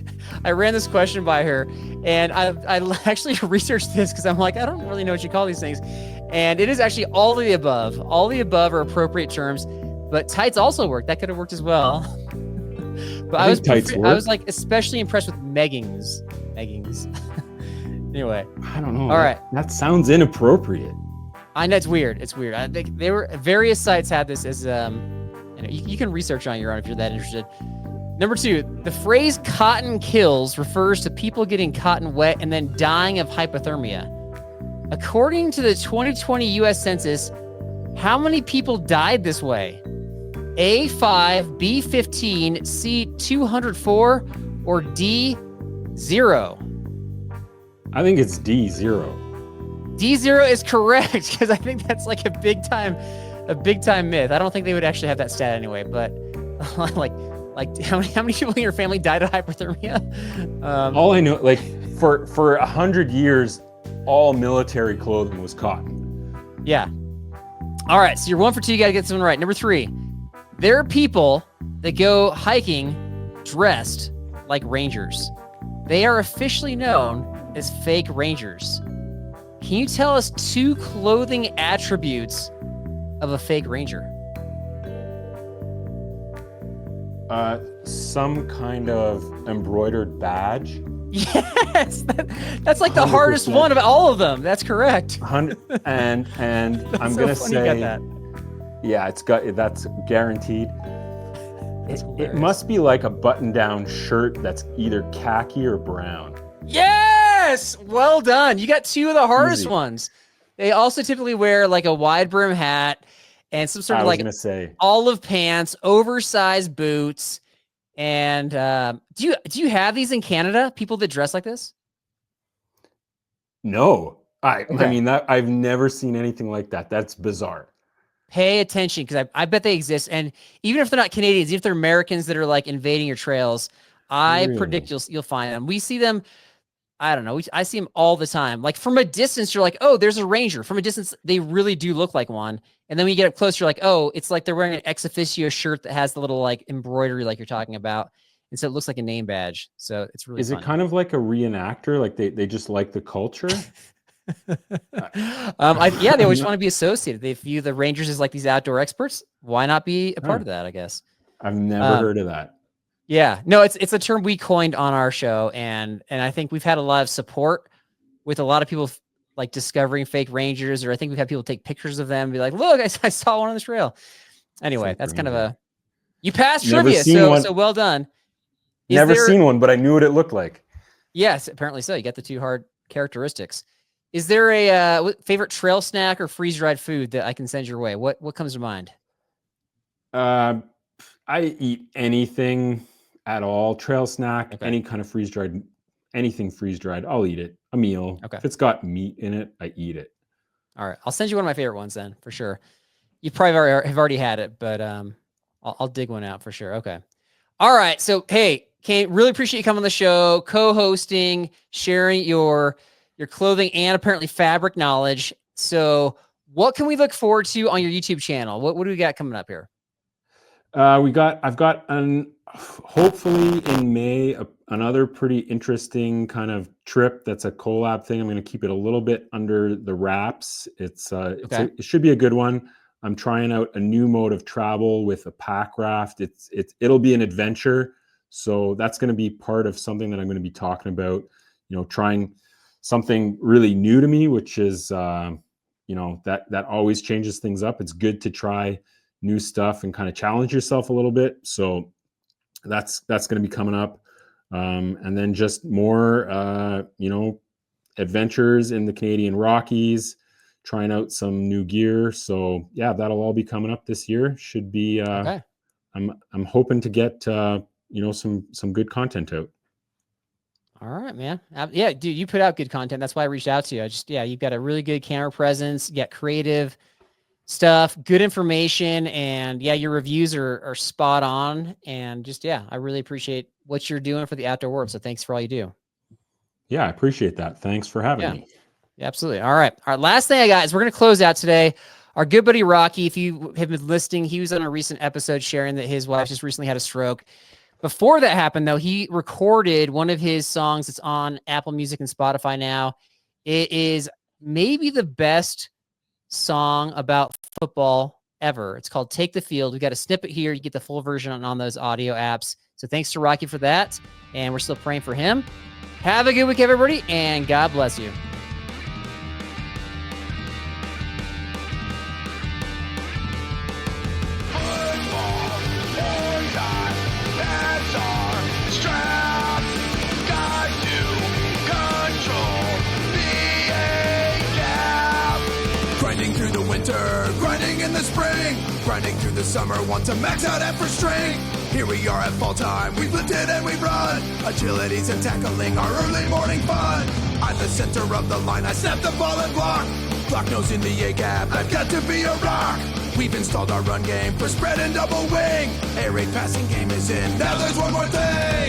I ran this question by her, and I actually researched this because I'm like, I don't really know what you call these things. And it is actually all of the above. All of the above are appropriate terms, but tights also work. That could have worked as well. But I was like especially impressed with meggings. Anyway. I don't know. All right. That sounds inappropriate. I know it's weird. It's weird. I think they were various sites had this as you can research on your own if you're that interested. Number 2, the phrase cotton kills refers to people getting cotton wet and then dying of hypothermia. According to the 2020 US Census, how many people died this way? A, 5, B, 15, C, 204, or D, 0? I think it's D, 0. D0 is correct because I think that's like a big time myth. I don't think they would actually have that stat anyway, but like how many people in your family died of hypothermia? All I know, like for 100 years, all military clothing was cotton. Yeah. All right. So you're 1 for 2. You got to get this one right. Number 3, there are people that go hiking dressed like rangers. They are officially known as fake rangers. Can you tell us 2 clothing attributes of a fake ranger? Some kind of embroidered badge. Yes, that's like the 100%. Hardest one of all of them. That's correct. And I'm gonna say, yeah, that's guaranteed. It must be like a button-down shirt that's either khaki or brown. Yes, well done. You got 2 of the hardest Easy. ones. They also typically wear like a wide brim hat and some sort of like olive pants, oversized boots. And do you have these in Canada? People that dress like this? No, I Okay. mean, that I've never seen anything like that. That's bizarre. Pay attention, because I bet they exist. And even if they're not Canadians, even if they're Americans that are like invading your trails, I predict Really? you'll find them. We see them. I don't know. I see them all the time. Like from a distance, you're like, oh, there's a ranger. From a distance, they really do look like one. And then when you get up close, you're like, oh, it's like they're wearing an ex officio shirt that has the little like embroidery like you're talking about. And so it looks like a name badge. So it's really Is it funny. kind of like a reenactor? Like they just like the culture? Yeah, they always want to be associated. They view the Rangers as like these outdoor experts. Why not be a part of that, I guess? I've never heard of that. Yeah, no, it's a term we coined on our show, and I think we've had a lot of support with a lot of people like discovering fake Rangers, or I think we've had people take pictures of them and be like, look, I saw one on the trail. Anyway, that's kind of you passed trivia, so well done. Never seen one, but I knew what it looked like. Yes, apparently so. You get the two hard characteristics. Is there a favorite trail snack or freeze-dried food that I can send your way? What comes to mind? I eat anything at all. Trail snack, any kind of freeze-dried, anything freeze-dried, I'll eat it. A meal. Okay. If it's got meat in it, I eat it. All right. I'll send you one of my favorite ones then, for sure. You probably have already had it, but I'll dig one out for sure. Okay. All right. So, hey, Kane, really appreciate you coming on the show, co-hosting, sharing your clothing and apparently fabric knowledge. So what can we look forward to on your YouTube channel? What do we got coming up here? I've got hopefully in May, another pretty interesting kind of trip. That's a collab thing. I'm going to keep it a little bit under the wraps. It should be a good one. I'm trying out a new mode of travel with a pack raft. It'll be an adventure. So that's going to be part of something that I'm going to be talking about, trying something really new to me, which is, that always changes things up. It's good to try new stuff and kind of challenge yourself a little bit. So that's going to be coming up. And then just more, adventures in the Canadian Rockies, trying out some new gear. So yeah, that'll all be coming up this year. Should be, I'm hoping to get, some good content out. All right, man. Yeah, dude, you put out good content. That's why I reached out to you. You've got a really good camera presence. You got creative stuff, good information, and yeah, your reviews are spot on. And I really appreciate what you're doing for the outdoor world. So thanks for all you do. Yeah, I appreciate that. Thanks for having me. Yeah, absolutely. All right. Last thing I got is we're going to close out today. Our good buddy Rocky, if you have been listening, he was on a recent episode sharing that his wife just recently had a stroke. Before that happened, though, he recorded one of his songs. It's on Apple Music and Spotify now. It is maybe the best song about football ever. It's called Take the Field. We got a snippet here. You get the full version on those audio apps. So thanks to Rocky for that. And we're still praying for him. Have a good week, everybody, and God bless you. Grinding in the spring, grinding through the summer, want to max out effort strength. Here we are at fall time, we've lifted and we've run. Agilities and tackling our early morning fun. I'm the center of the line, I snap the ball and block. Block nose in the A gap, I've got to be a rock. We've installed our run game for spread and double wing. Air raid passing game is in, now there's one more thing.